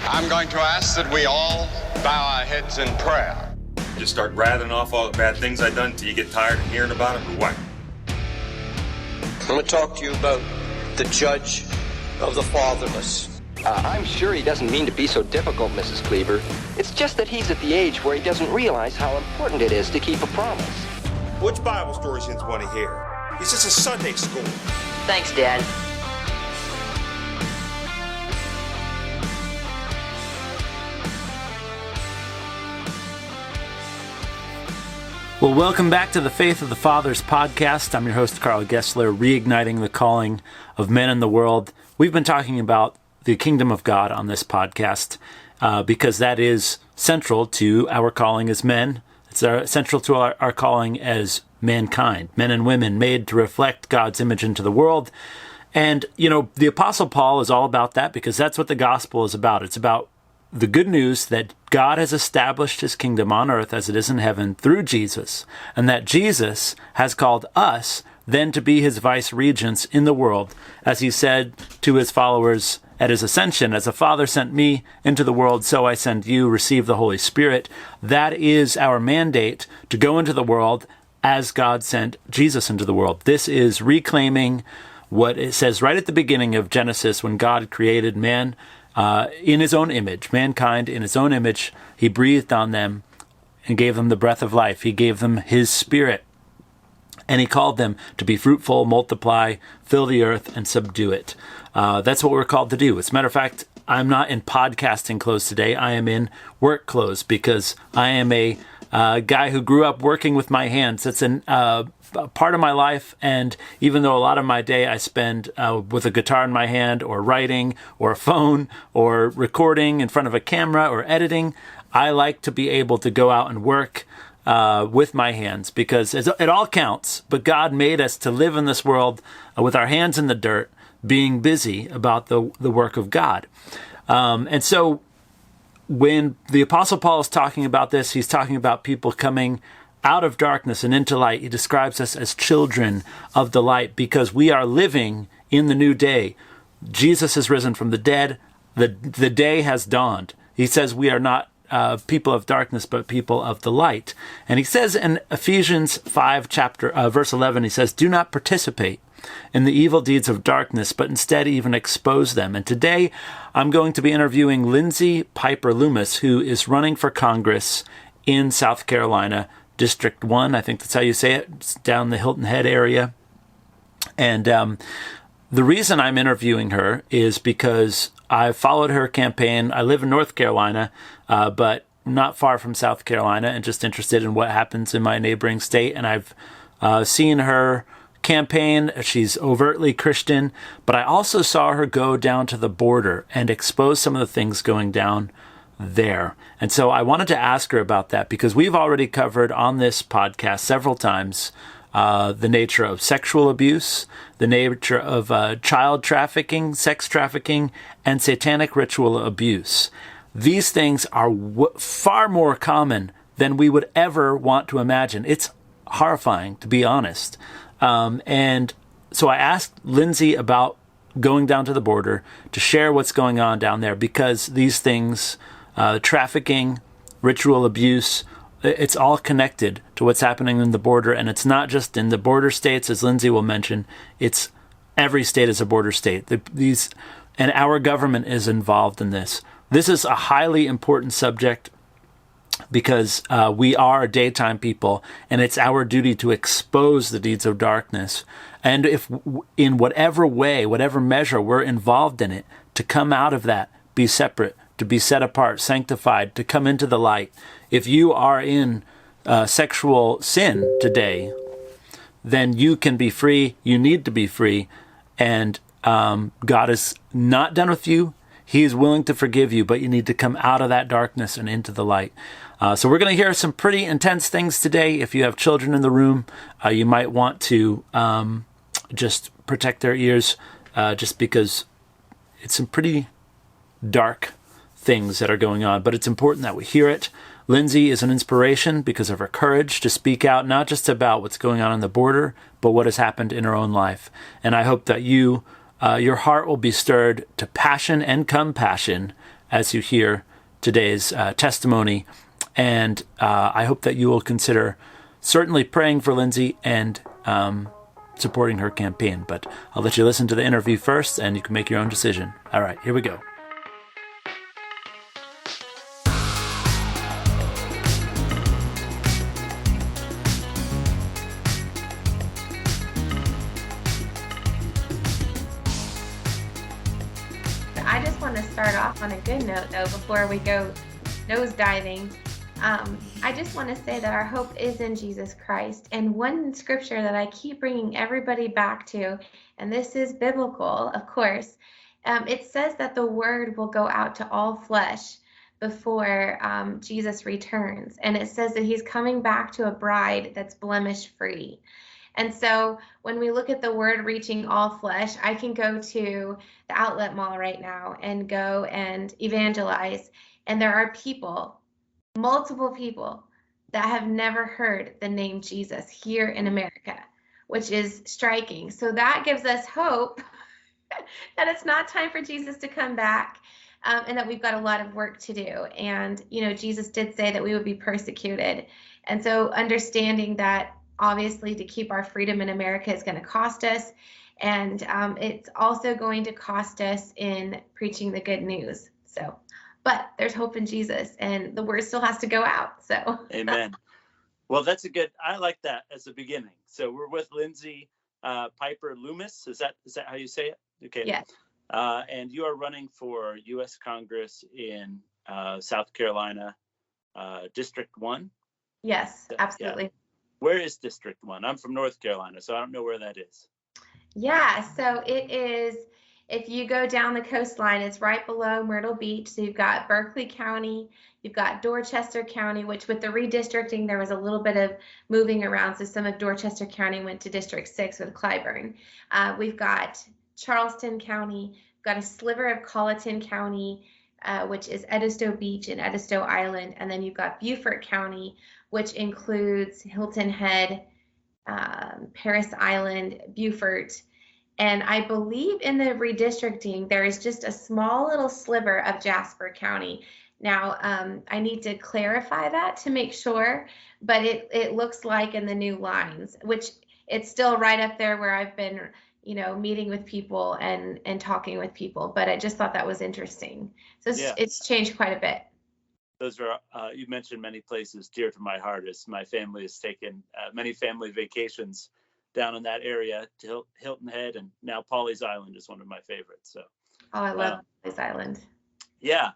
I'm going to ask that we all bow our heads in prayer. Just start rattling off all the bad things I've done till you get tired of hearing about it, or what? I'm going to talk to you about the judge of the fatherless. I'm sure he doesn't mean to be so difficult, Mrs. Cleaver. It's just that he's at the age where he doesn't realize how important it is to keep a promise. Which Bible stories you want to hear? It's just a Sunday school. Thanks, Dad. Well, welcome back to the Faith of the Fathers podcast. I'm your host, Carl Gessler, reigniting the calling of men in the world. We've been talking about the kingdom of God on this podcast because that is central to our calling as men. It's central to our calling as mankind, men and women made to reflect God's image into the world. And, you know, the Apostle Paul is all about that because that's what the gospel is about. It's about the good news that God has established his kingdom on earth as it is in heaven through Jesus, and that Jesus has called us then to be his vice-regents in the world, as he said to his followers at his ascension, "As the Father sent me into the world, so I send you, receive the Holy Spirit." That is our mandate, to go into the world as God sent Jesus into the world. This is reclaiming what it says right at the beginning of Genesis when God created man in his own image, mankind in his own image. He breathed on them and gave them the breath of life. He gave them his spirit. And he called them to be fruitful, multiply, fill the earth, and subdue it. That's what we're called to do. As a matter of fact, I'm not in podcasting clothes today. I am in work clothes because I am a guy who grew up working with my hands. It's a part of my life, and even though a lot of my day I spend with a guitar in my hand, or writing, or a phone, or recording in front of a camera, or editing, I like to be able to go out and work with my hands, because it all counts. But God made us to live in this world with our hands in the dirt, being busy about the work of God. And so when the Apostle Paul is talking about this, he's talking about people coming out of darkness and into light. He describes us as children of the light because we are living in the new day. Jesus has risen from the dead. The day has dawned. He says we are not people of darkness, but people of the light. And he says in Ephesians 5, verse 11, he says, "Do not participate in the evil deeds of darkness, but instead even expose them." And today I'm going to be interviewing Lynz Piper-Loomis, who is running for Congress in South Carolina, District 1. I think that's how you say it. It's down the Hilton Head area. And the reason I'm interviewing her is because I followed her campaign. I live in North Carolina, but not far from South Carolina, and just interested in what happens in my neighboring state. And I've seen her campaign. She's overtly Christian, but I also saw her go down to the border and expose some of the things going down there. And so I wanted to ask her about that because we've already covered on this podcast several times the nature of sexual abuse, the nature of child trafficking, sex trafficking, and satanic ritual abuse. These things are far more common than we would ever want to imagine. It's horrifying, to be honest. And so I asked Lynz about going down to the border to share what's going on down there, because these things, trafficking, ritual abuse, it's all connected to what's happening in the border. And it's not just in the border states, as Lynz will mention. It's every state is a border state. And our government is involved in this. This is a highly important subject because we are daytime people, and it's our duty to expose the deeds of darkness. And if in whatever way, whatever measure we're involved in it, to come out of that, be separate, to be set apart, sanctified, to come into the light. If you are in sexual sin today, then you can be free. You need to be free. And God is not done with you. He is willing to forgive you, but you need to come out of that darkness and into the light. So we're going to hear some pretty intense things today. If you have children in the room, you might want to just protect their ears, just because it's some pretty dark things that are going on. But it's important that we hear it. Lynz is an inspiration because of her courage to speak out, not just about what's going on the border, but what has happened in her own life. And I hope that your heart will be stirred to passion and compassion as you hear today's testimony. And I hope that you will consider certainly praying for Lindsay and supporting her campaign. But I'll let you listen to the interview first, and you can make your own decision. All right, here we go. I just want to start off on a good note, though, before we go nosediving. I just want to say that our hope is in Jesus Christ. And one scripture that I keep bringing everybody back to, and this is biblical, of course, it says that the word will go out to all flesh before Jesus returns. And it says that he's coming back to a bride that's blemish free. And so when we look at the word reaching all flesh, I can go to the outlet mall right now and go and evangelize. And there are people, multiple people, that have never heard the name Jesus here in America, which is striking. So that gives us hope that it's not time for Jesus to come back, and that we've got a lot of work to do. And, Jesus did say that we would be persecuted. And so understanding that, obviously, to keep our freedom in America is going to cost us. And it's also going to cost us in preaching the good news. But there's hope in Jesus, and the word still has to go out. So Amen. Well, that's I like that as a beginning. So we're with Lindsay Piper-Loomis. Is that how you say it? Okay. Yes. And you are running for U.S. Congress in South Carolina, District 1? Yes, absolutely. Yeah. Where is District 1? I'm from North Carolina, so I don't know where that is. Yeah, so it is, if you go down the coastline, it's right below Myrtle Beach. So you've got Berkeley County, you've got Dorchester County, which with the redistricting, there was a little bit of moving around. So some of Dorchester County went to District 6 with Clyburn. We've got Charleston County, we've got a sliver of Colleton County, which is Edisto Beach and Edisto Island. And then you've got Beaufort County, which includes Hilton Head, Paris Island, Beaufort. And I believe in the redistricting, there is just a small little sliver of Jasper County. Now, I need to clarify that to make sure, but it looks like in the new lines, which it's still right up there where I've been, meeting with people and talking with people. But I just thought that was interesting. So it's changed quite a bit. Those are, you mentioned many places dear to my heart, as my family has taken many family vacations down in that area to Hilton Head, and now Pawleys Island is one of my favorites. So, I love Pawleys Island. Yeah.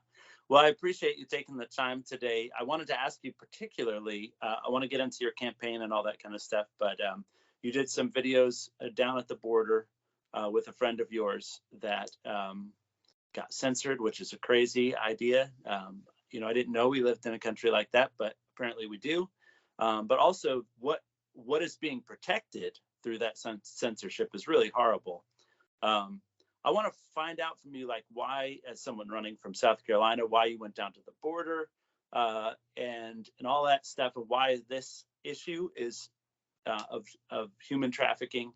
Well, I appreciate you taking the time today. I wanted to ask you particularly, I want to get into your campaign and all that kind of stuff, but you did some videos down at the border with a friend of yours that got censored, which is a crazy idea. I didn't know we lived in a country like that, but apparently we do. But also what is being protected through that censorship is really horrible. I want to find out from you, like, why, as someone running from South Carolina, why you went down to the border and all that stuff, and why this issue is of human trafficking,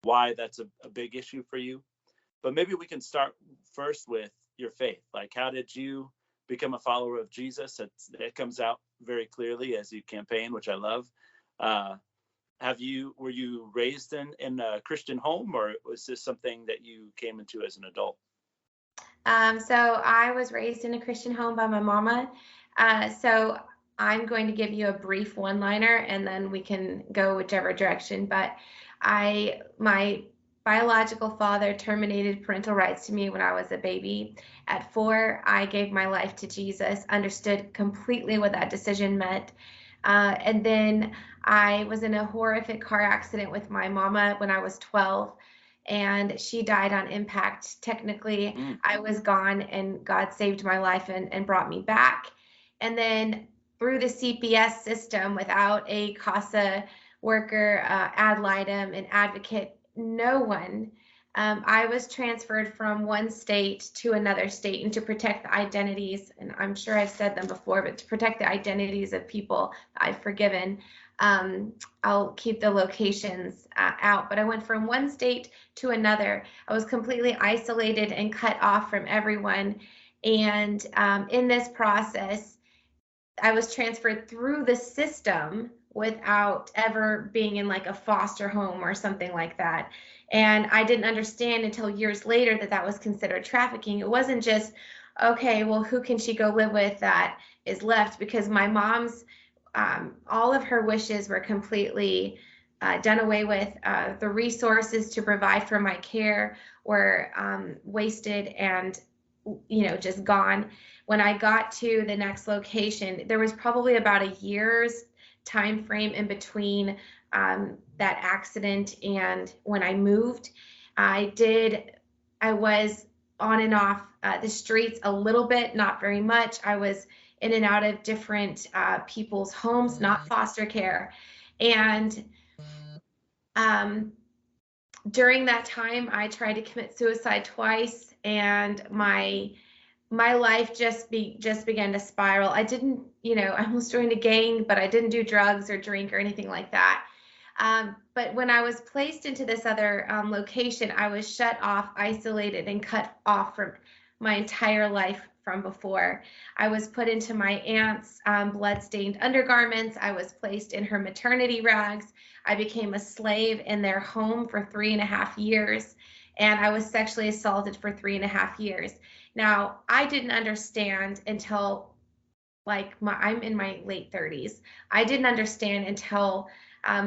why that's a big issue for you. But maybe we can start first with your faith. Like, how did you become a follower of Jesus? It comes out very clearly as you campaign, which I love. Were you raised in a Christian home, or was this something that you came into as an adult? So I was raised in a Christian home by my mama. So I'm going to give you a brief one-liner, and then we can go whichever direction. But my biological father terminated parental rights to me when I was a baby. At 4, I gave my life to Jesus, understood completely what that decision meant. And then I was in a horrific car accident with my mama when I was 12, and she died on impact. Technically, I was gone, and God saved my life and brought me back. And then through the CPS system, without a CASA worker, ad litem, an advocate, no one, I was transferred from one state to another state, and to protect the identities, and I'm sure I've said them before, but to protect the identities of people I've forgiven, I'll keep the locations out. But I went from one state to another. I was completely isolated and cut off from everyone. And in this process, I was transferred through the system without ever being in like a foster home or something like that. And I didn't understand until years later that that was considered trafficking. It wasn't just, okay, well, who can she go live with that is left? Because my mom's, all of her wishes were completely done away with. The resources to provide for my care were wasted and, just gone. When I got to the next location, there was probably about a year's time frame in between that accident and when I moved. I was on and off the streets a little bit, not very much. I was in and out of different people's homes, not foster care. And during that time, I tried to commit suicide twice, and my life just began to spiral. I didn't, I almost joined a gang, but I didn't do drugs or drink or anything like that. But when I was placed into this other location, I was shut off, isolated, and cut off from my entire life from before. I was put into my aunt's blood-stained undergarments. I was placed in her maternity rags. I became a slave in their home for 3.5 years, and I was sexually assaulted for 3.5 years. Now, I didn't understand until I'm in my late 30s. I didn't understand until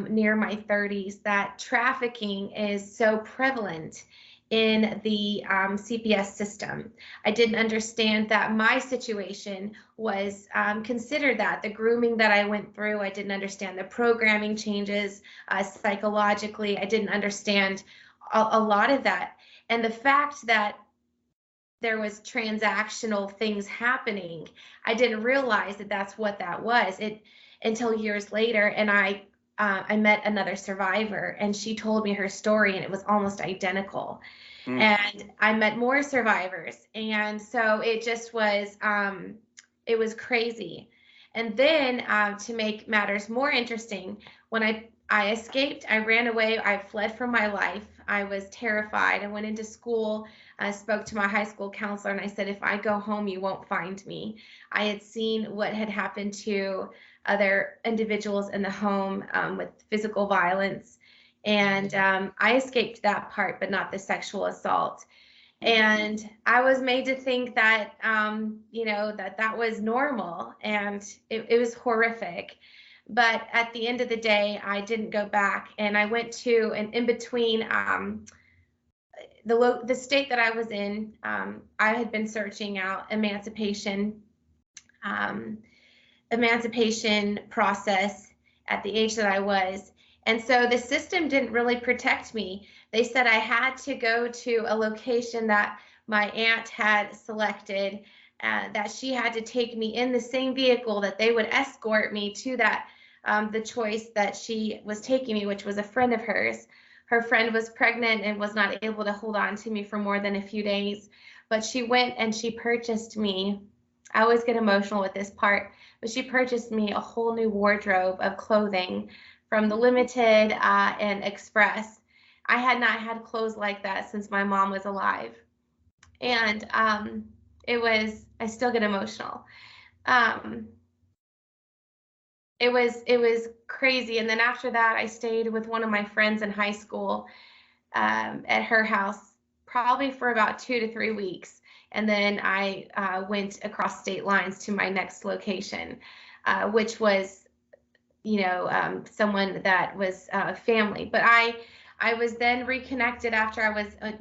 near my 30s that trafficking is so prevalent in the CPS system. I didn't understand that my situation was considered that. The grooming that I went through, I didn't understand the programming changes psychologically. I didn't understand a lot of that. And the fact that there was transactional things happening, I didn't realize that that's what that was until years later. And I met another survivor, and she told me her story, and it was almost identical. And I met more survivors, and so it just was it was crazy. And then to make matters more interesting, when I escaped, I ran away, I fled from my life. I was terrified. I went into school, I spoke to my high school counselor, and I said, if I go home, you won't find me. I had seen what had happened to other individuals in the home with physical violence. And I escaped that part, but not the sexual assault. And I was made to think that, that was normal, and it was horrific. But at the end of the day, I didn't go back, and I went to an in between the state that I was in. I had been searching out emancipation process at the age that I was. And so the system didn't really protect me. They said I had to go to a location that my aunt had selected, that she had to take me in the same vehicle, that they would escort me to that, the choice that she was taking me, which was a friend of hers. Her friend was pregnant and was not able to hold on to me for more than a few days, but she went and she purchased me. I always get emotional with this part, but she purchased me a whole new wardrobe of clothing from the Limited and Express. I had not had clothes like that since my mom was alive. And I still get emotional. It was crazy. And then after that, I stayed with one of my friends in high school at her house, probably for about 2 to 3 weeks. And then I went across state lines to my next location, which was, someone that was family. But I was then reconnected after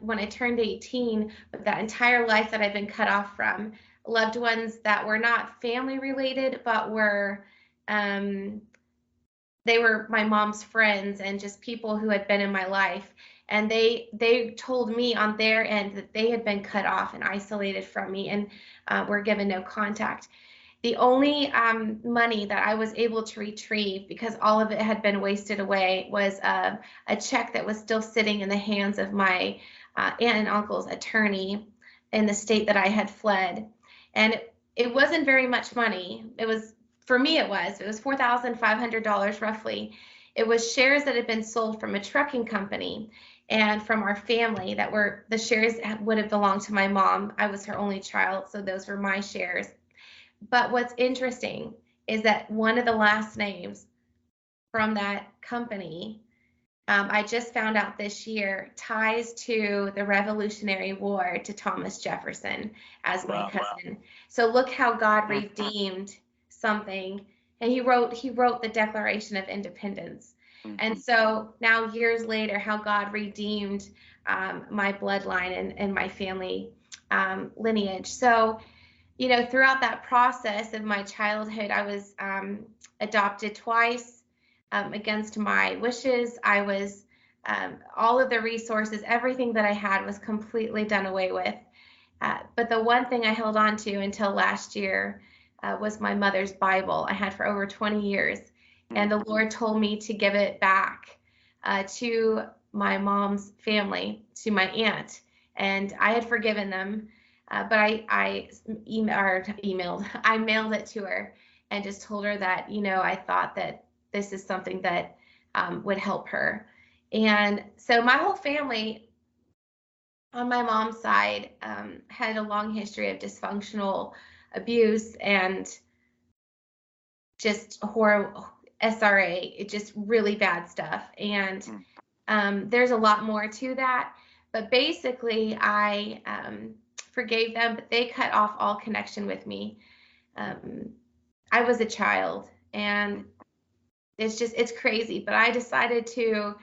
when I turned 18, with that entire life that I've been cut off from, loved ones that were not family related, but were, they were my mom's friends and just people who had been in my life. And they told me on their end that they had been cut off and isolated from me and were given no contact. The only money that I was able to retrieve, because all of it had been wasted away, was a check that was still sitting in the hands of my aunt and uncle's attorney in the state that I had fled. And it wasn't very much money. For me, it was $4,500 roughly. It was shares that had been sold from a trucking company. and from our family that were the shares would have belonged to my mom. I was her only child, so those were my shares. But what's interesting is that one of the last names from that company, I just found out this year, ties to the Revolutionary War, to Thomas Jefferson as my cousin. So look how God redeemed something, and he wrote the Declaration of Independence. And so now years later, how God redeemed my bloodline and my family lineage. So, you know, throughout that process of my childhood, I was adopted twice against my wishes. I was all of the resources, everything that I had was completely done away with. But the one thing I held on to until last year was my mother's Bible I had for over 20 years. And the Lord told me to give it back to my mom's family, to my aunt. And I had forgiven them, but I mailed it to her and just told her that, you know, I thought that this is something that would help her. And so my whole family on my mom's side had a long history of dysfunctional abuse and just horrible SRA, it just really bad stuff. And there's a lot more to that. But basically, I forgave them, but they cut off all connection with me. I was a child, and it's crazy. But I decided to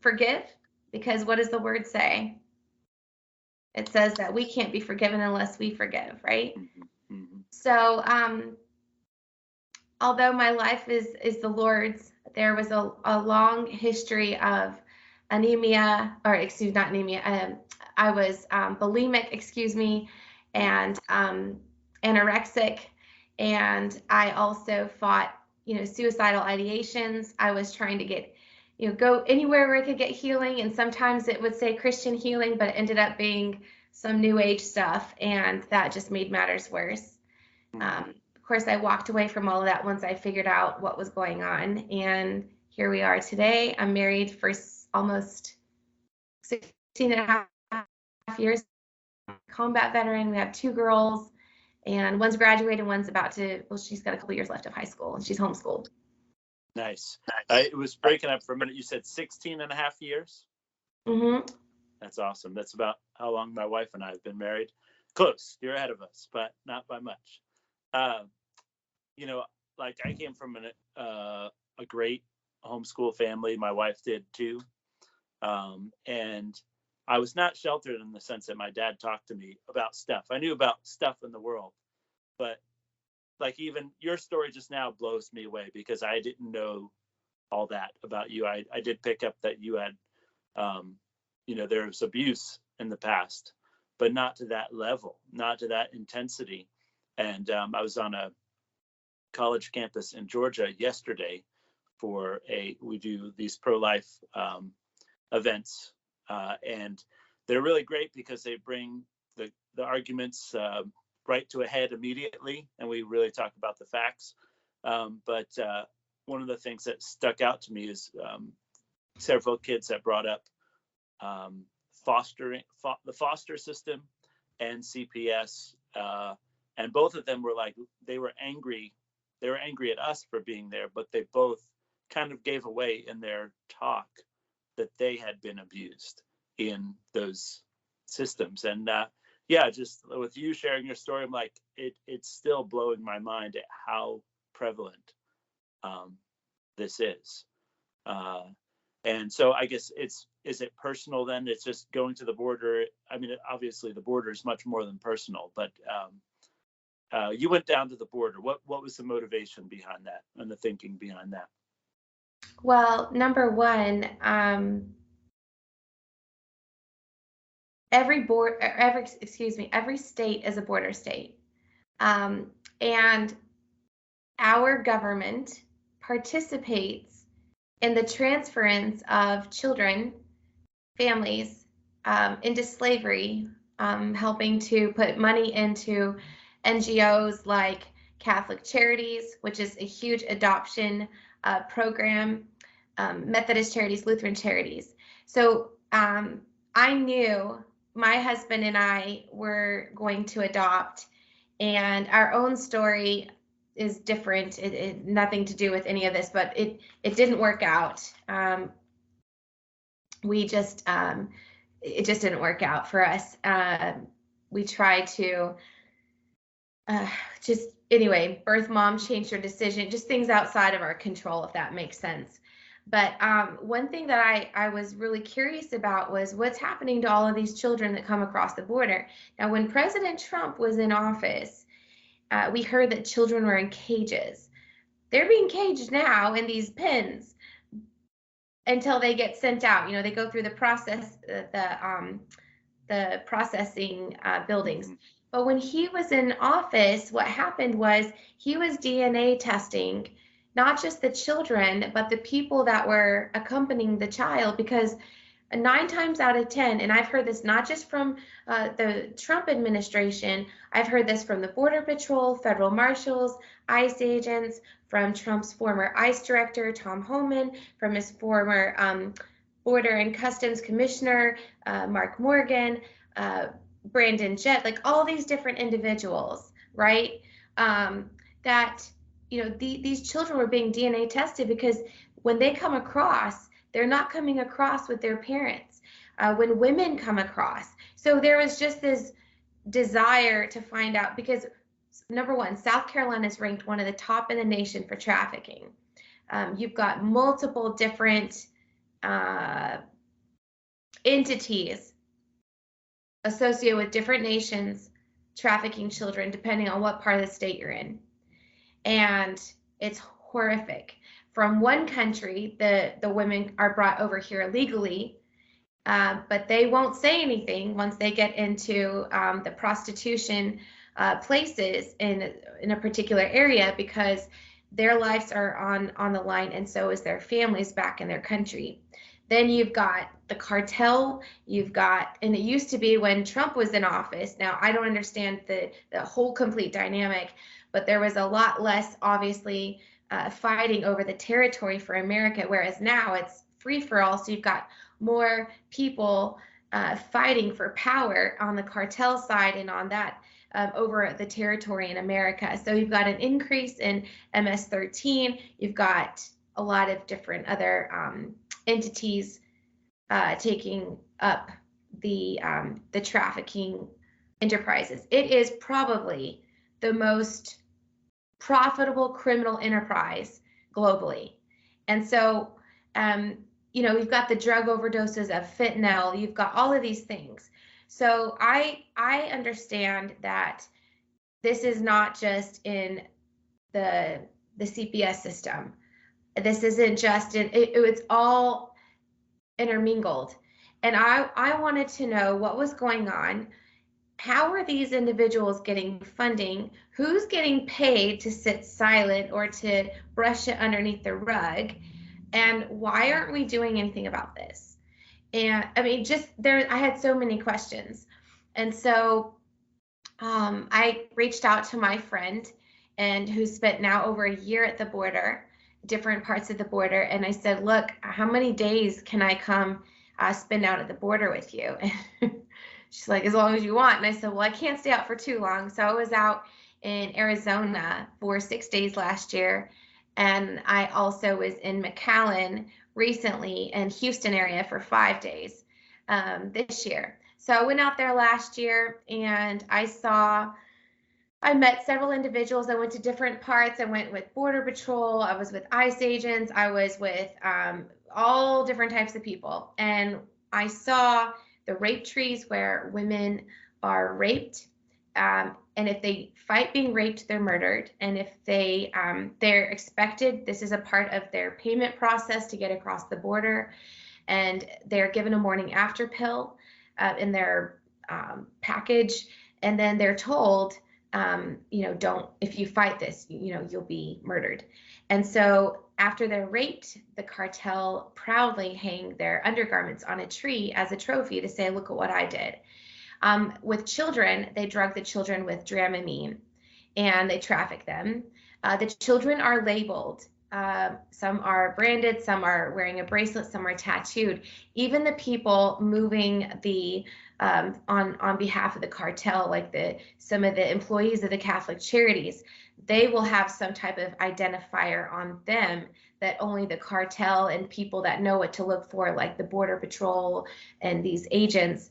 forgive, because what does the word say? It says that we can't be forgiven unless we forgive, right? So, although my life is the Lord's, there was a long history of anemia, or excuse, not anemia. I was bulimic, and anorexic, and I also fought, you know, suicidal ideations. I was trying to get, you know, go anywhere where I could get healing, and sometimes it would say Christian healing, but it ended up being some New Age stuff, and that just made matters worse. Of course, I walked away from all of that once I figured out what was going on, and here we are today. I'm married for almost 16 and a half years, combat veteran. We have 2 girls, and one's graduated, one's about to, well, she's got a couple years left of high school, and she's homeschooled. Nice. It was breaking up for a minute. You said 16 and a half years? That's awesome. That's about how long my wife and I have been married. Close. You're ahead of us, but not by much. You know, like, I came from a great homeschool family. My wife did too. And I was not sheltered in the sense that my dad talked to me about stuff. I knew about stuff in the world, but like, even your story just now blows me away, because I didn't know all that about you. I did pick up that you had, you know, there was abuse in the past, but not to that level, not to that intensity. And I was on a college campus in Georgia yesterday for we do these pro-life events, and they're really great because they bring the arguments right to a head immediately, and we really talk about the facts. But one of the things that stuck out to me is several kids that brought up the foster system and CPS, and both of them were like, they were angry at us for being there, but they both kind of gave away in their talk that they had been abused in those systems. And yeah, just with you sharing your story, I'm like, it's still blowing my mind at how prevalent this is. And so I guess is it personal then? It's just going to the border. I mean, obviously the border is much more than personal, but you went down to the border. What was the motivation behind that and the thinking behind that? Well, number one, every state is a border state. And our government participates in the transference of children, families, into slavery, helping to put money into NGOs like Catholic Charities, which is a huge adoption program, Methodist Charities, Lutheran Charities. So I knew my husband and I were going to adopt, and our own story is different. It nothing to do with any of this, but it didn't work out. It just didn't work out for us. We tried to birth mom changed her decision, just things outside of our control, if that makes sense. But one thing that I was really curious about was what's happening to all of these children that come across the border. Now, when President Trump was in office, we heard that children were in cages. They're being caged now in these pens until they get sent out. They go through the process, the processing buildings. But when he was in office, what happened was he was DNA testing not just the children, but the people that were accompanying the child, because 9 times out of 10, and I've heard this not just from the Trump administration, I've heard this from the Border Patrol, federal marshals, ICE agents, from Trump's former ICE director, Tom Homan, from his former Border and Customs Commissioner, Mark Morgan, Brandon Jett, like all these different individuals, right? That, these children were being DNA tested because when they come across, they're not coming across with their parents. When women come across. So there was just this desire to find out, because number one, South Carolina is ranked one of the top in the nation for trafficking. You've got multiple different entities associated with different nations trafficking children, depending on what part of the state you're in. And it's horrific. From one country, the women are brought over here illegally, but they won't say anything once they get into the prostitution places in a particular area, because their lives are on the line, and so is their families back in their country. Then you've got the cartel, and it used to be when Trump was in office. Now, I don't understand the whole complete dynamic, but there was a lot less, obviously, fighting over the territory for America, whereas now it's free for all. So you've got more people fighting for power on the cartel side and on that over the territory in America. So you've got an increase in MS-13. You've got a lot of different other entities taking up the trafficking enterprises. It is probably the most profitable criminal enterprise globally. And so, you've got the drug overdoses of fentanyl, you've got all of these things. So I understand that this is not just in the CPS system. This isn't just it's all intermingled. And I wanted to know what was going on. How are these individuals getting funding? Who's getting paid to sit silent or to brush it underneath the rug? And why aren't we doing anything about this? And I mean, I had so many questions. And so I reached out to my friend who spent now over a year at the border, different parts of the border. And I said, look, how many days can I come spend out at the border with you? She's like, as long as you want. And I said, well, I can't stay out for too long. So I was out in Arizona for 6 days last year. And I also was in McAllen recently and Houston area for 5 days this year. So I went out there last year and I met several individuals. I went to different parts. I went with Border Patrol. I was with ICE agents. I was with all different types of people. And I saw the rape trees where women are raped. And if they fight being raped, they're murdered. And if they're expected, this is a part of their payment process to get across the border. And they're given a morning after pill in their package. And then they're told, if you fight this, you'll be murdered. And so after they're raped, the cartel proudly hang their undergarments on a tree as a trophy to say, look at what I did. With children, they drug the children with Dramamine and they traffic them. The children are labeled Some are branded, some are wearing a bracelet, some are tattooed. Even the people moving the on behalf of the cartel, like some of the employees of the Catholic Charities, they will have some type of identifier on them that only the cartel and people that know what to look for, like the Border Patrol and these agents,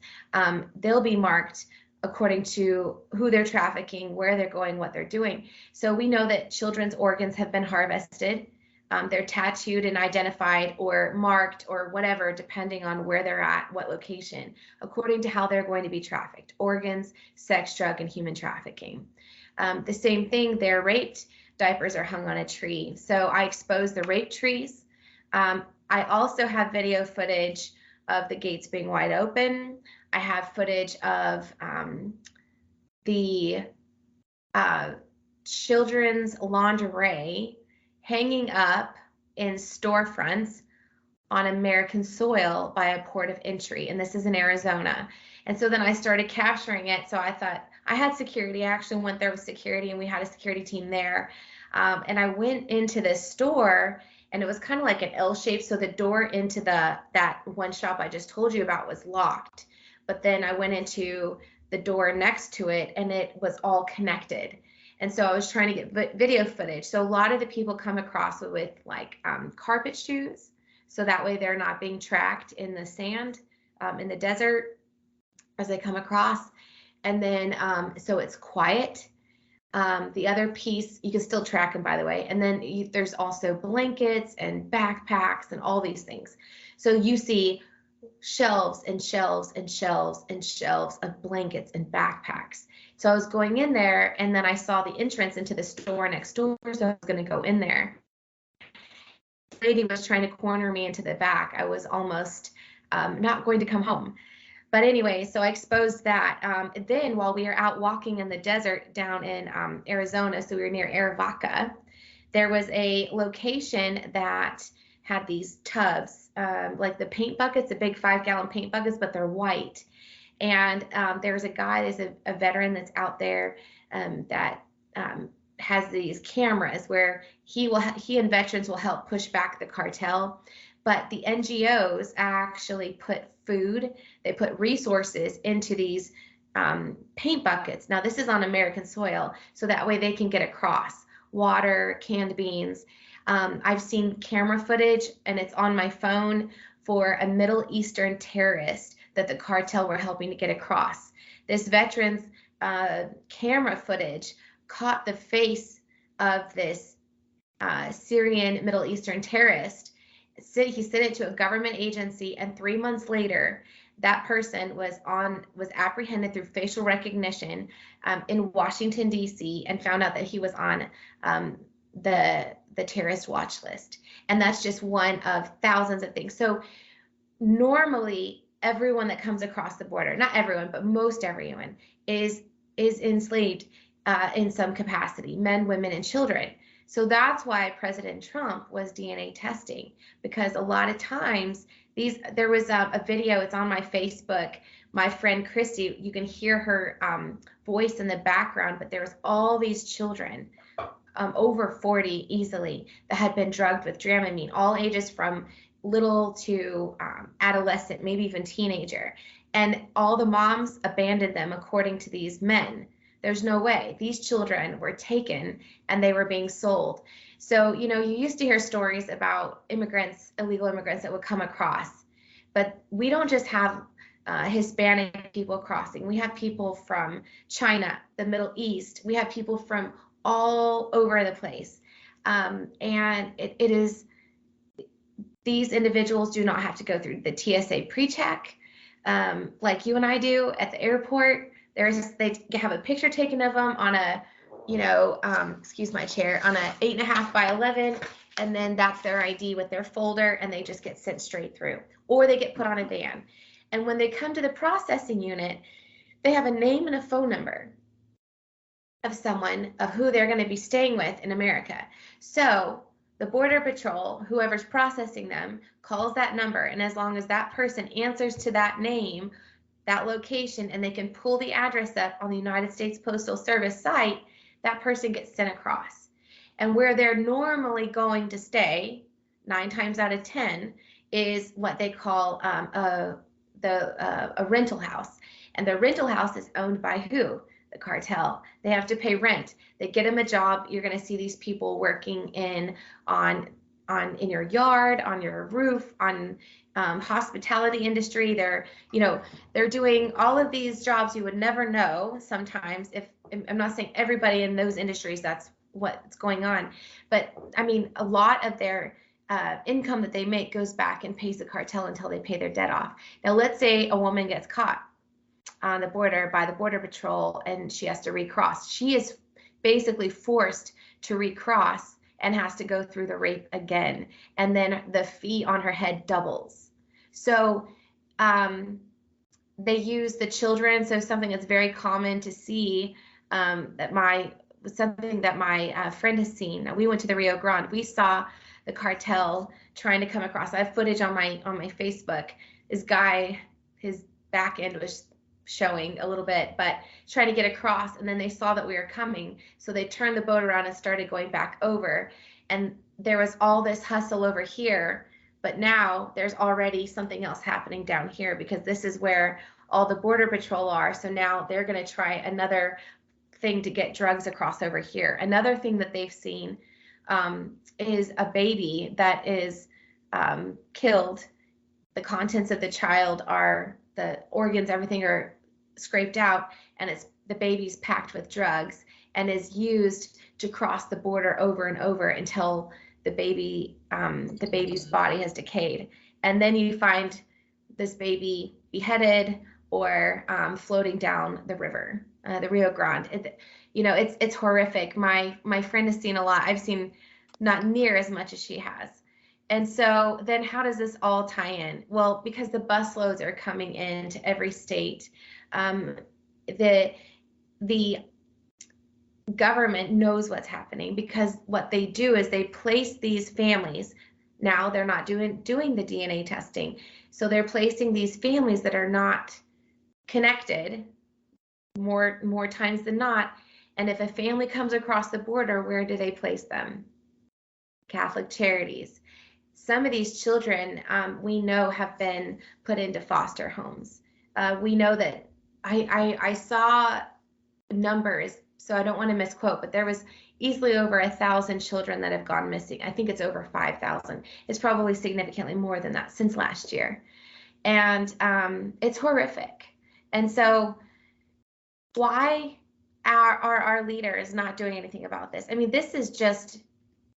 they'll be marked according to who they're trafficking, where they're going, what they're doing. So we know that children's organs have been harvested. They're tattooed and identified or marked or whatever, depending on where they're at, what location, according to how they're going to be trafficked: organs, sex, drug, and human trafficking. The same thing, they're raped, diapers are hung on a tree. So I expose the rape trees. I also have video footage of the gates being wide open. I have footage of the children's lingerie hanging up in storefronts on American soil by a port of entry, and this is in Arizona. And so then I started capturing it. So I thought, I had security. I actually went there with security, and we had a security team there. And I went into this store, and it was kind of like an L shape. So the door into that one shop I just told you about was locked. But then I went into the door next to it, and it was all connected. And so I was trying to get video footage. So a lot of the people come across with like carpet shoes. So that way they're not being tracked in the sand, in the desert as they come across. And then, so it's quiet. The other piece, you can still track them, by the way. And then there's also blankets and backpacks and all these things. So you see shelves and shelves and shelves and shelves of blankets and backpacks. So I was going in there, and then I saw the entrance into the store next door, so I was going to go in there. The lady was trying to corner me into the back. I was almost not going to come home. But anyway, so I exposed that. Then while we were out walking in the desert down in Arizona, so we were near Arivaca, there was a location that had these tubs, like the paint buckets, the big 5-gallon paint buckets, but they're white. And there's a guy, there's a veteran that's out there that has these cameras where he and veterans will help push back the cartel. But the NGOs actually put food, they put resources into these paint buckets. Now, this is on American soil, so that way they can get across. Water, canned beans. I've seen camera footage, and it's on my phone, for a Middle Eastern terrorist that the cartel were helping to get across. This veteran's camera footage caught the face of this Syrian Middle Eastern terrorist. He sent it to a government agency, and 3 months later, that person was apprehended through facial recognition in Washington, D.C., and found out that he was on the terrorist watch list. And that's just one of thousands of things. So normally, everyone that comes across the border, not everyone, but most everyone, is enslaved in some capacity, men, women, and children. So that's why President Trump was DNA testing, because a lot of times there was a video, it's on my Facebook, my friend Christy, you can hear her voice in the background, but there was all these children, over 40 easily, that had been drugged with Dramamine, all ages from little to adolescent, maybe even teenager. And all the moms abandoned them, according to these men. There's no way. These children were taken and they were being sold. So, you used to hear stories about immigrants, illegal immigrants that would come across. But we don't just have Hispanic people crossing. We have people from China, the Middle East. We have people from all over the place. And it is, these individuals do not have to go through the TSA pre-check like you and I do at the airport. They have a picture taken of them on a, excuse my chair, on a 8.5 by 11, and then that's their ID with their folder, and they just get sent straight through, or they get put on a van. And when they come to the processing unit, they have a name and a phone number of someone, of who they're going to be staying with in America. So the Border Patrol, whoever's processing them, calls that number, and as long as that person answers to that name, that location, and they can pull the address up on the United States Postal Service site, that person gets sent across. And where they're normally going to stay, 9 times out of 10, is what they call a rental house. And the rental house is owned by who? The cartel. They have to pay rent. They get them a job. You're going to see these people working in your yard, on your roof, on hospitality industry. They're doing all of these jobs you would never know sometimes. If I'm not saying everybody in those industries that's what's going on, but I mean, a lot of their income that they make goes back and pays the cartel until they pay their debt off. Now, let's say a woman gets caught on the border by the Border Patrol and she has to recross. She is basically forced to recross and has to go through the rape again. And then the fee on her head doubles. So they use the children. So something that's very common to see that my friend has seen. Now, we went to the Rio Grande. We saw the cartel trying to come across. I have footage on my Facebook. This guy, his back end was showing a little bit, but trying to get across, and then they saw that we were coming, so they turned the boat around and started going back over. And there was all this hustle over here, but now there's already something else happening down here, because this is where all the Border Patrol are. So now they're going to try another thing to get drugs across over here. Another thing that they've seen is a baby that is killed. The contents of the child are, the organs, everything are scraped out, and the baby's packed with drugs and is used to cross the border over and over until the baby's body has decayed. And then you find this baby beheaded or floating down the river, the Rio Grande. It's horrific. My friend has seen a lot. I've seen not near as much as she has. And so then how does this all tie in? Well, because the busloads are coming into every state. The government knows what's happening, because what they do is they place these families. Now they're not doing the DNA testing. So they're placing these families that are not connected more times than not. And if a family comes across the border, where do they place them? Catholic Charities. Some of these children we know have been put into foster homes. We know that I saw numbers, so I don't want to misquote, but there was easily over 1,000 children that have gone missing. I think it's over 5,000. It's probably significantly more than that since last year. And it's horrific. And so why are our leaders not doing anything about this? I mean, this is just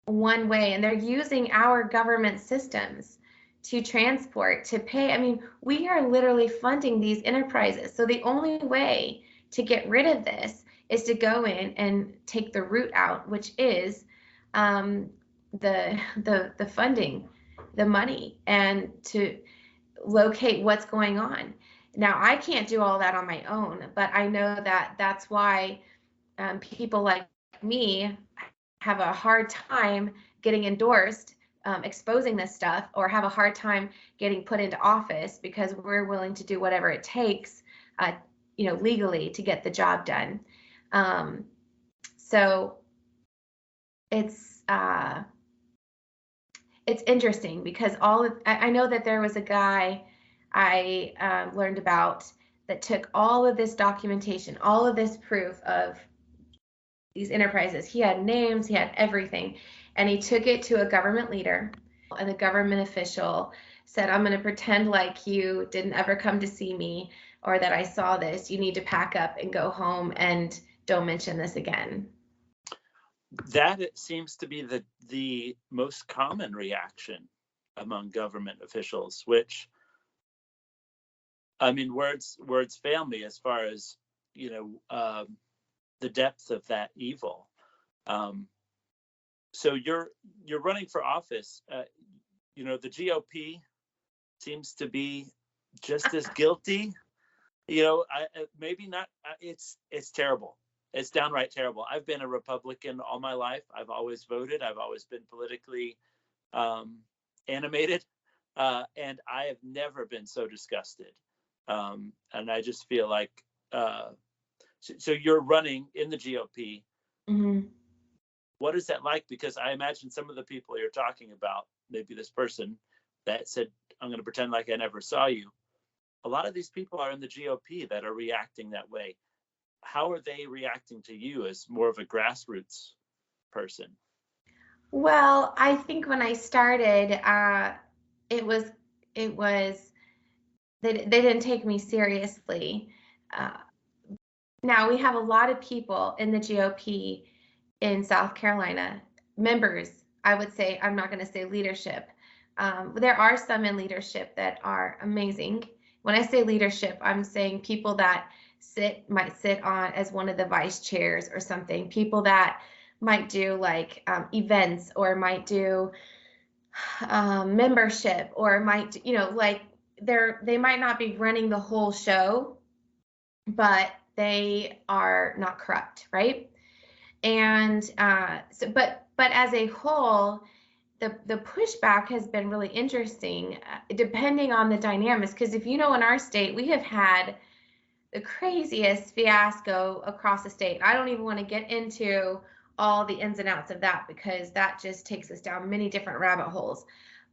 one way, and they're using our government systems to transport, to pay. I mean, we are literally funding these enterprises. So the only way to get rid of this is to go in and take the root out, which is the funding, the money, and to locate what's going on. Now, I can't do all that on my own, but I know that that's why people like me have a hard time getting endorsed, exposing this stuff, or have a hard time getting put into office, because we're willing to do whatever it takes, legally, to get the job done. So it's interesting, because I know that there was a guy I learned about that took all of this documentation, all of this proof of these enterprises. He had names, he had everything, and he took it to a government leader, and the government official said, I'm going to pretend like you didn't ever come to see me, or that I saw this. You need to pack up and go home and don't mention this again. That seems to be the most common reaction among government officials, which, I mean, words fail me as far as, the depth of that evil. So you're running for office. The GOP seems to be just as guilty. Maybe not. It's terrible. It's downright terrible. I've been a Republican all my life. I've always voted. I've always been politically animated, and I have never been so disgusted. And I just feel like, so you're running in the GOP. Mm-hmm. What is that like? Because I imagine some of the people you're talking about, maybe this person that said, I'm going to pretend like I never saw you. A lot of these people are in the GOP that are reacting that way. How are they reacting to you as more of a grassroots person? Well, I think when I started, it was they didn't take me seriously. Now we have a lot of people in the GOP in South Carolina, members. I would say, I'm not going to say leadership. There are some in leadership that are amazing. When I say leadership, I'm saying people that might sit on as one of the vice chairs or something. People that might do like events, or might do membership, or might, like they might not be running the whole show, but they are not corrupt, right? And but as a whole, the pushback has been really interesting, depending on the dynamics. Because if you know, in our state, we have had the craziest fiasco across the state. I don't even want to get into all the ins and outs of that, because that just takes us down many different rabbit holes.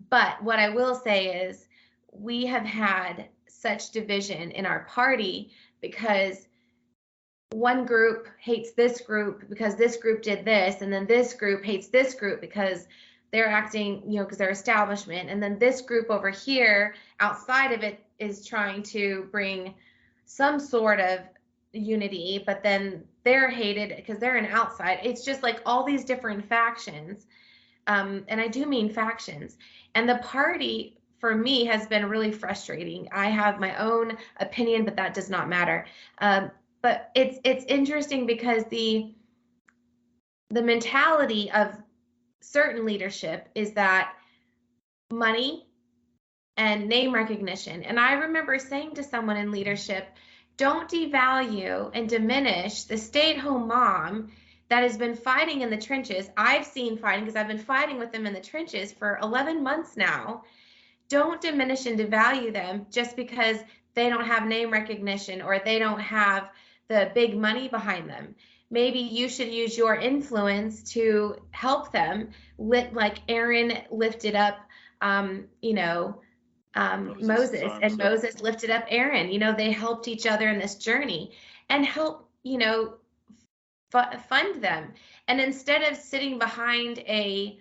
But what I will say is, we have had such division in our party, because one group hates this group because this group did this, and then this group hates this group because they're acting, because they're establishment, and then this group over here outside of it is trying to bring some sort of unity, but then they're hated because they're an outside. It's just like all these different factions, and I do mean factions. And the party, for me, has been really frustrating. I have my own opinion, but that does not matter. But it's interesting, because the mentality of certain leadership is that money and name recognition. And I remember saying to someone in leadership, don't devalue and diminish the stay-at-home mom that has been fighting in the trenches. I've seen fighting, because I've been fighting with them in the trenches for 11 months now. Don't diminish and devalue them just because they don't have name recognition, or they don't have the big money behind them. Maybe you should use your influence to help them, like Aaron lifted up, Moses, and Moses lifted up Aaron. They helped each other in this journey, and help, fund them. And instead of sitting behind a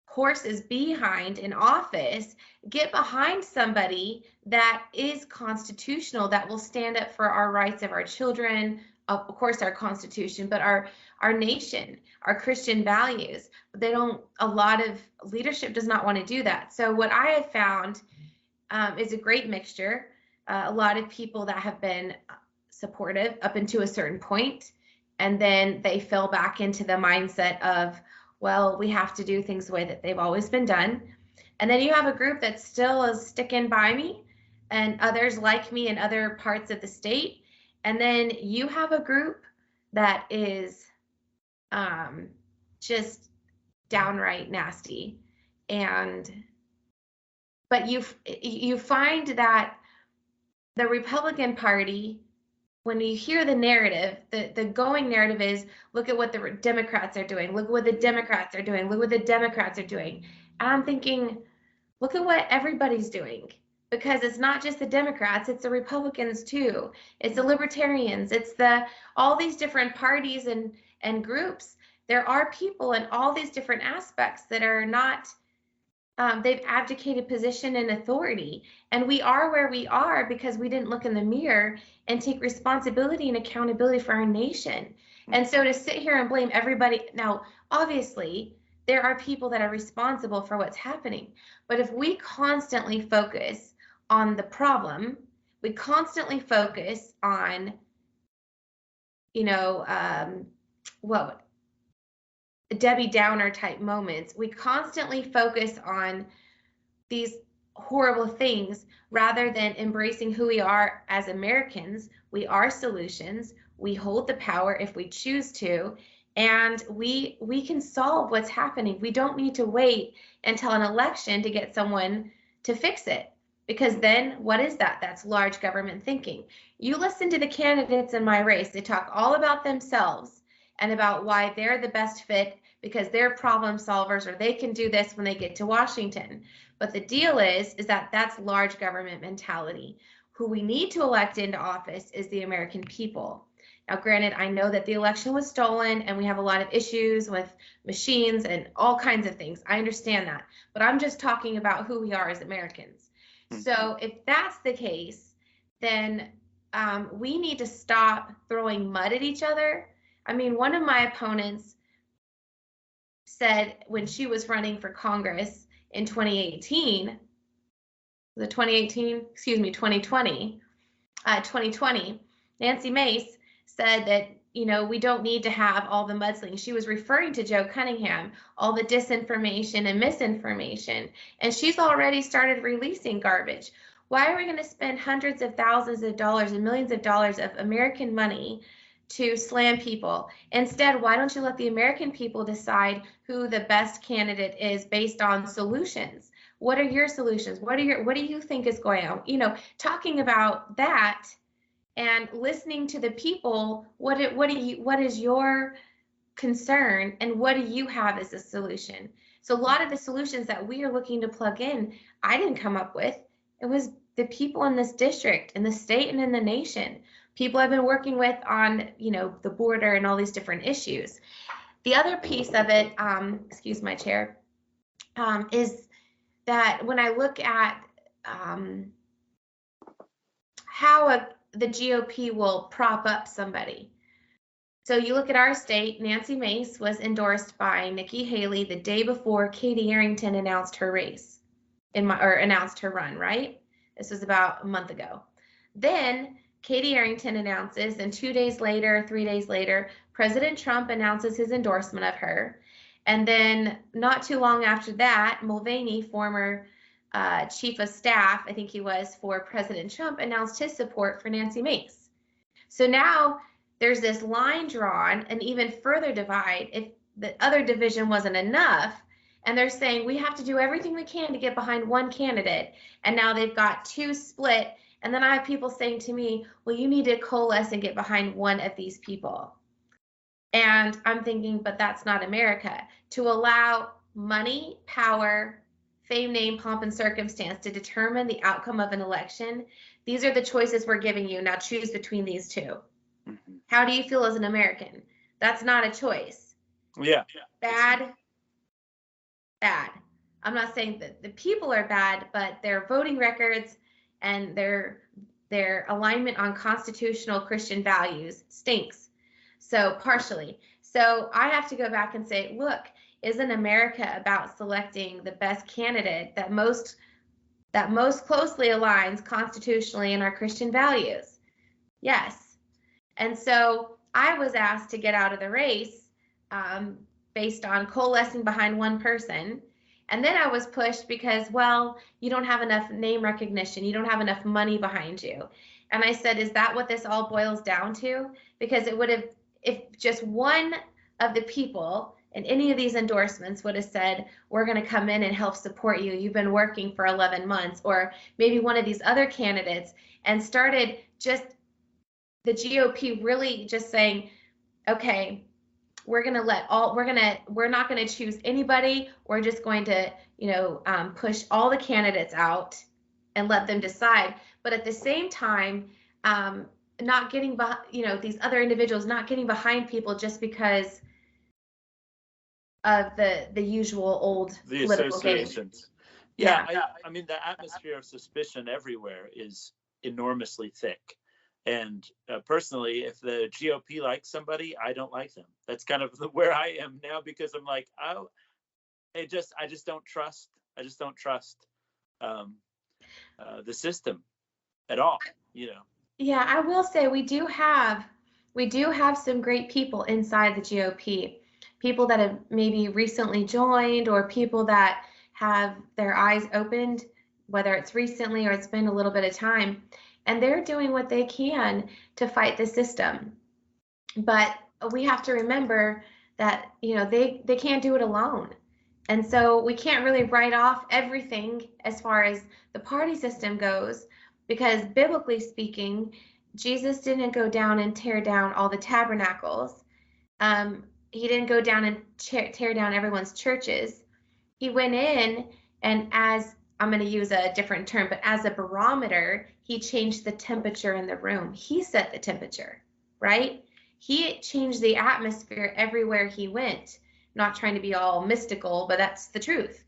horse's behind in office, get behind somebody that is constitutional, that will stand up for our rights of our children, of course our Constitution, but our nation, our Christian values. But a lot of leadership does not want to do that. So what I have found is a great mixture. A lot of people that have been supportive up until a certain point, and then they fell back into the mindset of, well, we have to do things the way that they've always been done. And then you have a group that still is sticking by me, and others like me in other parts of the state. And then you have a group that is just downright nasty. But you find that the Republican Party, when you hear the narrative, the going narrative is, look at what the Democrats are doing. Look what the Democrats are doing. Look what the Democrats are doing. And I'm thinking, look at what everybody's doing. Because it's not just the Democrats, it's the Republicans too. It's the Libertarians. It's all these different parties and groups. There are people in all these different aspects that are not, they've abdicated position and authority. And we are where we are because we didn't look in the mirror and take responsibility and accountability for our nation. And so to sit here and blame everybody, now, obviously, there are people that are responsible for what's happening. But if we constantly focus on the problem, we constantly focus on, Debbie Downer type moments, we constantly focus on these horrible things rather than embracing who we are as Americans. We are solutions. We hold the power if we choose to, and we can solve what's happening. We don't need to wait until an election to get someone to fix it, because then what is that? That's large government thinking. You listen to the candidates in my race, they talk all about themselves and about why they're the best fit because they're problem solvers or they can do this when they get to Washington. But the deal is that that's large government mentality. Who we need to elect into office is the American people. Now, granted, I know that the election was stolen and we have a lot of issues with machines and all kinds of things. I understand that. But I'm just talking about who we are as Americans. So if that's the case, then we need to stop throwing mud at each other. I mean, one of my opponents said when she was running for Congress in 2020, Nancy Mace said that, you know, we don't need to have all the mudslinging. She was referring to Joe Cunningham, all the disinformation and misinformation, and she's already started releasing garbage. Why are we going to spend hundreds of thousands of dollars and millions of dollars of American money to slam people? Instead, why don't you let the American people decide who the best candidate is based on solutions? What are your solutions? What do you think is going on? You know, talking about that and listening to the people, what is your concern and what do you have as a solution? So a lot of the solutions that we are looking to plug in, I didn't come up with. It was the people in this district, in the state, and in the nation. People I've been working with on, you know, the border and all these different issues. The other piece of it, excuse my chair, is that when I look at how the GOP will prop up somebody. So you look at our state, Nancy Mace was endorsed by Nikki Haley the day before Katie Arrington announced her race, announced her run, right? This was about a month ago. Then Katie Arrington announces, and 2 days later, 3 days later, President Trump announces his endorsement of her. And then not too long after that, Mulvaney, former chief of staff, I think he was, for President Trump, announced his support for Nancy Mace. So now there's this line drawn, an even further divide. If the other division wasn't enough, and they're saying we have to do everything we can to get behind one candidate, and now they've got two split, and then I have people saying to me, well, you need to coalesce and get behind one of these people. And I'm thinking, but that's not America. To allow money, power, fame, name, pomp, and circumstance to determine the outcome of an election, these are the choices we're giving you. Now choose between these two. Mm-hmm. How do you feel as an American? That's not a choice. Yeah. Bad. I'm not saying that the people are bad, but their voting records and their alignment on constitutional Christian values stinks. So partially. So I have to go back and say, look, isn't America about selecting the best candidate that most closely aligns constitutionally in our Christian values? Yes. And so I was asked to get out of the race based on coalescing behind one person. And then I was pushed because, well, you don't have enough name recognition. You don't have enough money behind you. And I said, is that what this all boils down to? Because it would have, if just one of the people in any of these endorsements would have said, we're going to come in and help support you. You've been working for 11 months. Or maybe one of these other candidates, and started just the GOP really just saying, okay, we're not going to choose anybody. We're just going to, push all the candidates out and let them decide. But at the same time, not getting these other individuals not getting behind people just because of the usual old political associations. Yeah. I mean, the atmosphere of suspicion everywhere is enormously thick. And personally, if the GOP likes somebody, I don't like them. That's kind of where I am now, because I'm like, I just don't trust. I just don't trust the system at all. Yeah, I will say we do have some great people inside the GOP. People that have maybe recently joined, or people that have their eyes opened, whether it's recently or it's been a little bit of time. And they're doing what they can to fight the system. But we have to remember that, they can't do it alone. And so we can't really write off everything as far as the party system goes, because biblically speaking, Jesus didn't go down and tear down all the tabernacles. He didn't go down and tear down everyone's churches. He went in, and as I'm going to use a different term, but as a barometer, he changed the temperature in the room. He set the temperature, right? He changed the atmosphere everywhere he went. Not trying to be all mystical, but that's the truth.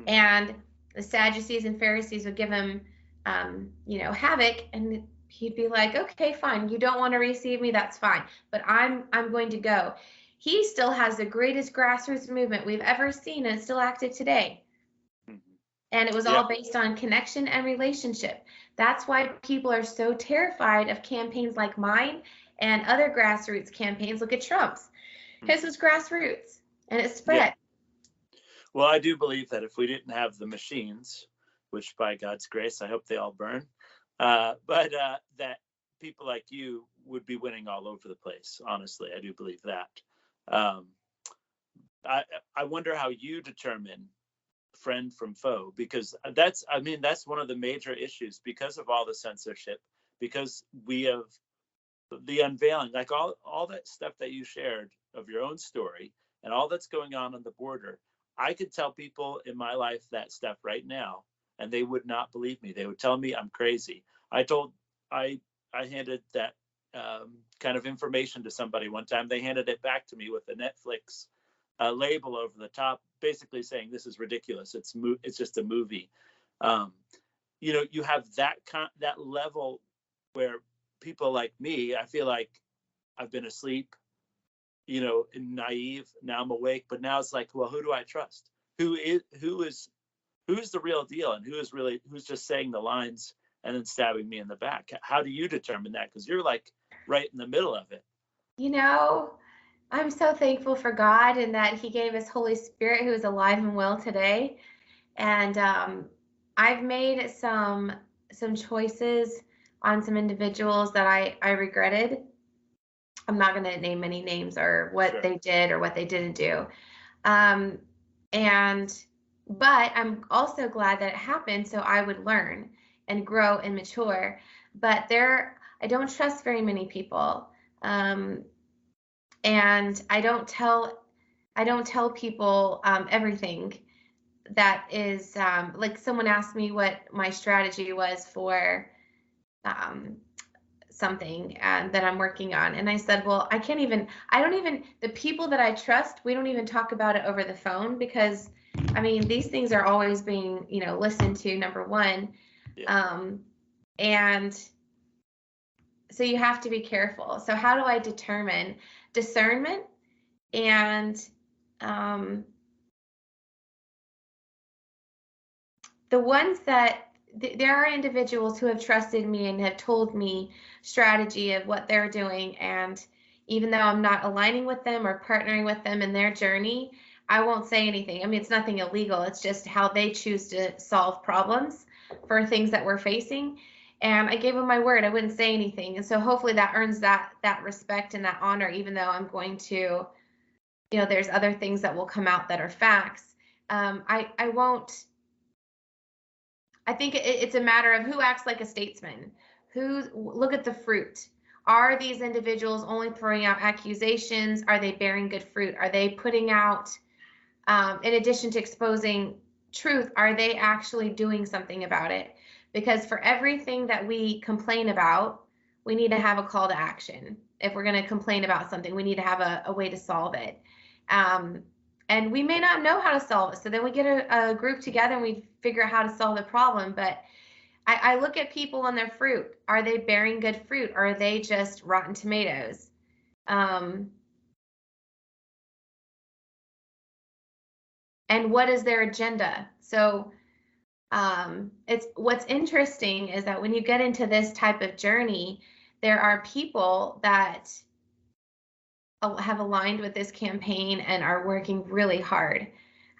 And the Sadducees and Pharisees would give him, havoc, and he'd be like, okay, fine. You don't want to receive me. That's fine. But I'm going to go. He still has the greatest grassroots movement we've ever seen, and it's still active today. And it was all based on connection and relationship. That's why people are so terrified of campaigns like mine and other grassroots campaigns. Look at Trump's. His was grassroots, and it spread. Yeah. Well, I do believe that if we didn't have the machines, which by God's grace, I hope they all burn, but that people like you would be winning all over the place. Honestly, I do believe that. I wonder how you determine friend from foe, because that's one of the major issues, because of all the censorship, because we have the unveiling, like all that stuff that you shared of your own story and all that's going on the border. I could tell people in my life that stuff right now, and they would not believe me. They would tell me I'm crazy. I handed that kind of information to somebody one time. They handed it back to me with a Netflix label over the top, basically saying this is ridiculous. It's just a movie. You have that level where people like me, I feel like I've been asleep, and naive. Now I'm awake, but now it's like, well, who do I trust? Who's the real deal, and who's just saying the lines and then stabbing me in the back? How do you determine that? Because you're like right in the middle of it. I'm so thankful for God and that he gave his Holy Spirit, who is alive and well today. And I've made some choices on some individuals that I regretted. I'm not going to name any names or what they did or what they didn't do. But I'm also glad that it happened so I would learn and grow and mature. But I don't trust very many people. And I don't tell people everything that is like someone asked me what my strategy was for something that I'm working on. And I said, well, the people that I trust, we don't even talk about it over the phone, because these things are always being, listened to, number one. Yeah. And so you have to be careful. So how do I determine discernment? And the ones that there are individuals who have trusted me and have told me strategy of what they're doing, and even though I'm not aligning with them or partnering with them in their journey, I won't say anything. It's nothing illegal. It's just how they choose to solve problems for things that we're facing. And I gave them my word. I wouldn't say anything. And so hopefully that earns that respect and that honor, even though I'm going to, there's other things that will come out that are facts. I won't. I think it's a matter of who acts like a statesman. Look at the fruit. Are these individuals only throwing out accusations? Are they bearing good fruit? Are they putting out, in addition to exposing truth, are they actually doing something about it? Because for everything that we complain about, we need to have a call to action. If we're going to complain about something, we need to have a way to solve it. And we may not know how to solve it. So then we get a group together and we figure out how to solve the problem. But I look at people and their fruit. Are they bearing good fruit? Or are they just rotten tomatoes? And what is their agenda? So what's interesting is that when you get into this type of journey, there are people that have aligned with this campaign and are working really hard.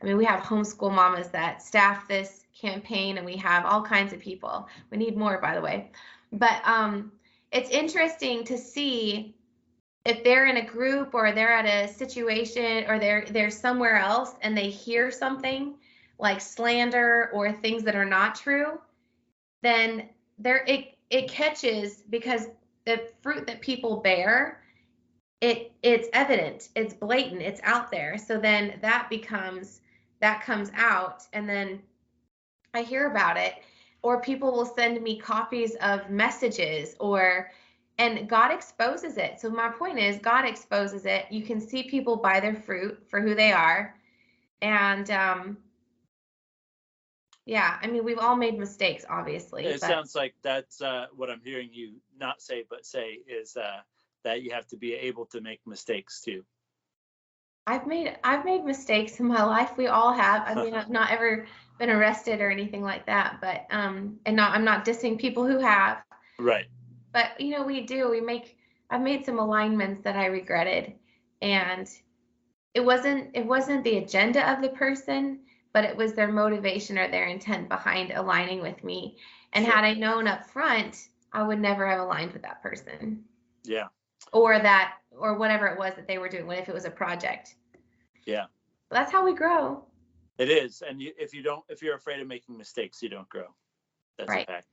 We have homeschool mamas that staff this campaign, and we have all kinds of people. We need more, by the way. But it's interesting to see if they're in a group or they're at a situation or they're somewhere else and they hear something like slander or things that are not true, then it catches, because the fruit that people bear it's evident, it's blatant, it's out there. So then that comes out, and then I hear about it, or people will send me copies of messages, and God exposes it. So my point is, God exposes it. You can see people by their fruit for who they are. And yeah, I mean, we've all made mistakes, obviously. It sounds like that's what I'm hearing you not say, but say is that you have to be able to make mistakes too. I've made mistakes in my life. We all have. I mean, I've not ever been arrested or anything like that, but I'm not dissing people who have. Right. But I've made some alignments that I regretted, and it wasn't the agenda of the person, but it was their motivation or their intent behind aligning with me. And Sure. Had I known up front, I would never have aligned with that person. Yeah. Or whatever it was that they were doing, if it was a project. Yeah. But that's how we grow. It is. And if you're afraid of making mistakes, you don't grow. That's Right. a fact.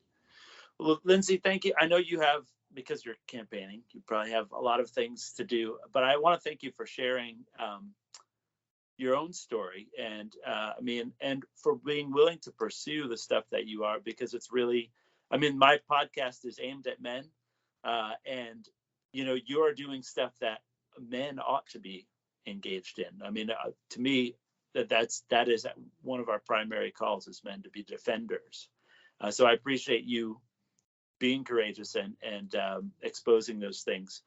Well, Lindsay, thank you. I know you have, because you're campaigning, you probably have a lot of things to do, but I want to thank you for sharing your own story, and and for being willing to pursue the stuff that you are, because it's really, my podcast is aimed at men, and you are doing stuff that men ought to be engaged in. To me, that is one of our primary calls as men, to be defenders. So I appreciate you being courageous and exposing those things.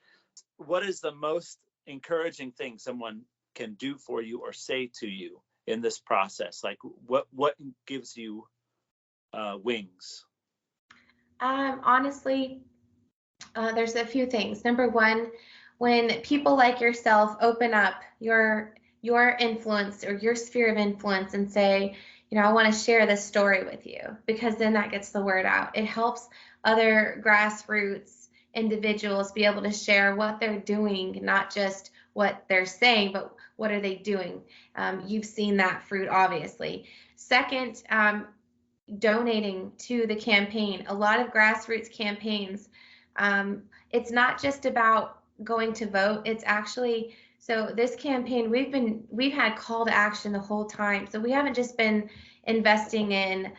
What is the most encouraging thing someone can do for you or say to you in this process? Like what gives you wings? Honestly, there's a few things. Number one, when people like yourself open up your influence or your sphere of influence and say, I want to share this story with you, because then that gets the word out. It helps other grassroots individuals be able to share what they're doing, not just what they're saying, but what are they doing. You've seen that fruit, obviously. Second, donating to the campaign. A lot of grassroots campaigns, it's not just about going to vote. It's actually, so this campaign, we've had call to action the whole time. So we haven't just been investing in,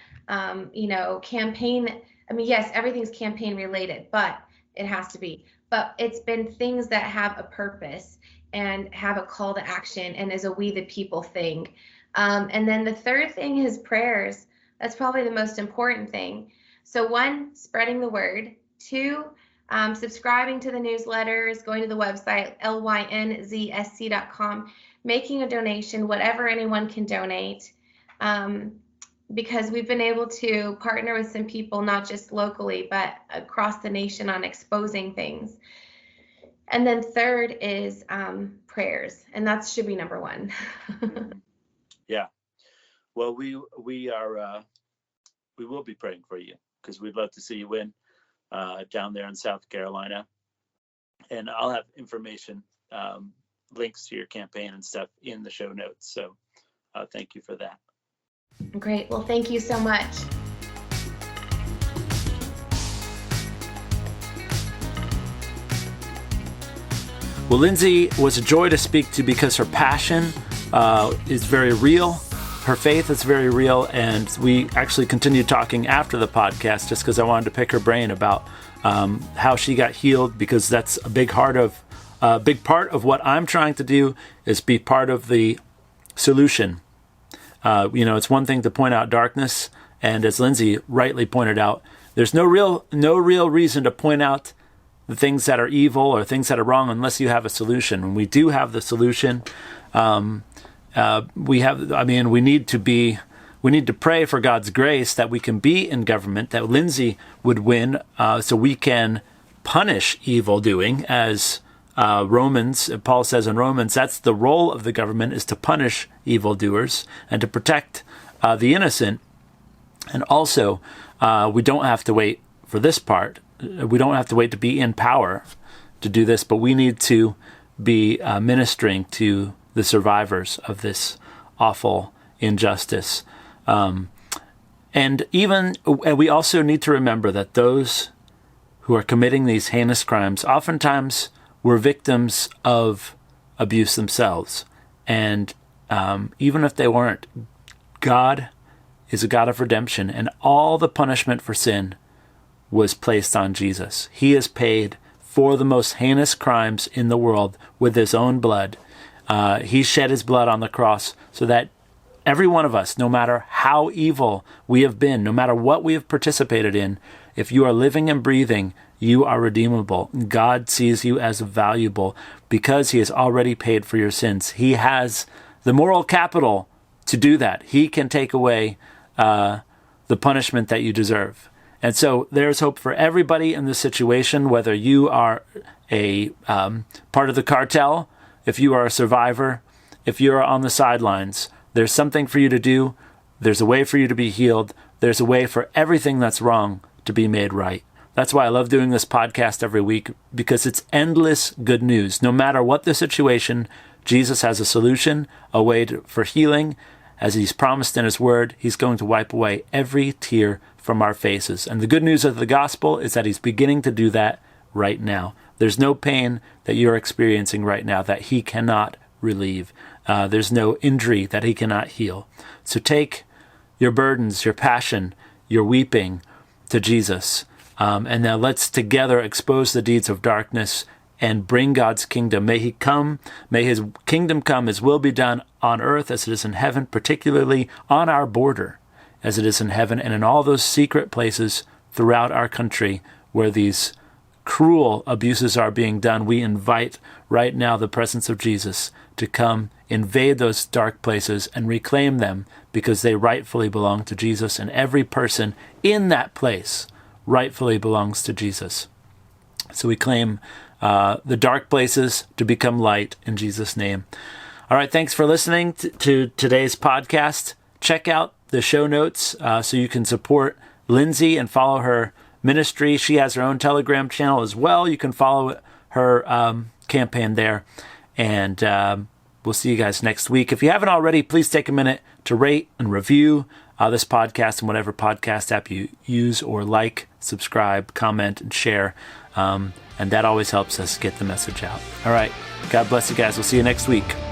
campaign. Yes, everything's campaign related, but it has to be. But it's been things that have a purpose and have a call to action and is a we the people thing. And then the third thing is prayers. That's probably the most important thing. So one, spreading the word. Two, subscribing to the newsletters, going to the website, lynzsc.com, making a donation, whatever anyone can donate, because we've been able to partner with some people, not just locally, but across the nation on exposing things. And then third is prayers, and that should be number one. Yeah. Well, we will be praying for you, because we'd love to see you win down there in South Carolina. And I'll have information, links to your campaign and stuff in the show notes. So thank you for that. Great. Well, thank you so much. Well, Lindsay was a joy to speak to, because her passion is very real. Her faith is very real, and we actually continued talking after the podcast just because I wanted to pick her brain about how she got healed, because that's a big part of what I'm trying to do, is be part of the solution. It's one thing to point out darkness, and as Lindsay rightly pointed out, there's no real reason to point out the things that are evil or things that are wrong unless you have a solution. And we do have the solution. We need to pray for God's grace that we can be in government, that Lindsay would win, so we can punish evil doing, as Paul says in Romans. That's the role of the government, is to punish evildoers and to protect the innocent. And also, we don't have to wait for this part. We don't have to wait to be in power to do this, but we need to be ministering to the survivors of this awful injustice. And we also need to remember that those who are committing these heinous crimes, oftentimes were victims of abuse themselves. And even if they weren't, God is a God of redemption, and all the punishment for sin was placed on Jesus. He has paid for the most heinous crimes in the world with his own blood. He shed his blood on the cross so that every one of us, no matter how evil we have been, no matter what we have participated in, if you are living and breathing, you are redeemable. God sees you as valuable because he has already paid for your sins. He has the moral capital to do that. He can take away the punishment that you deserve. And so there's hope for everybody in this situation, whether you are a part of the cartel, if you are a survivor, if you are on the sidelines. There's something for you to do. There's a way for you to be healed. There's a way for everything that's wrong to be made right. That's why I love doing this podcast every week, because it's endless good news. No matter what the situation, Jesus has a solution, a way for healing. As he's promised in his word, he's going to wipe away every tear from our faces. And the good news of the gospel is that he's beginning to do that right now. There's no pain that you're experiencing right now that he cannot relieve. There's no injury that he cannot heal. So take your burdens, your passion, your weeping to Jesus. And now let's together expose the deeds of darkness and bring God's kingdom. May he come, may his kingdom come, his will be done on earth as it is in heaven, particularly on our border as it is in heaven, and in all those secret places throughout our country where these cruel abuses are being done. We invite right now the presence of Jesus to come invade those dark places and reclaim them, because they rightfully belong to Jesus, and every person in that place rightfully belongs to Jesus. So we claim the dark places to become light in Jesus' name. All right, thanks for listening to today's podcast. Check out the show notes so you can support Lynz and follow her ministry. She has her own Telegram channel as well. You can follow her campaign there. And we'll see you guys next week. If you haven't already, please take a minute to rate and review this podcast in whatever podcast app you use, or like, subscribe, comment, and share. And that always helps us get the message out. All right. God bless you guys. We'll see you next week.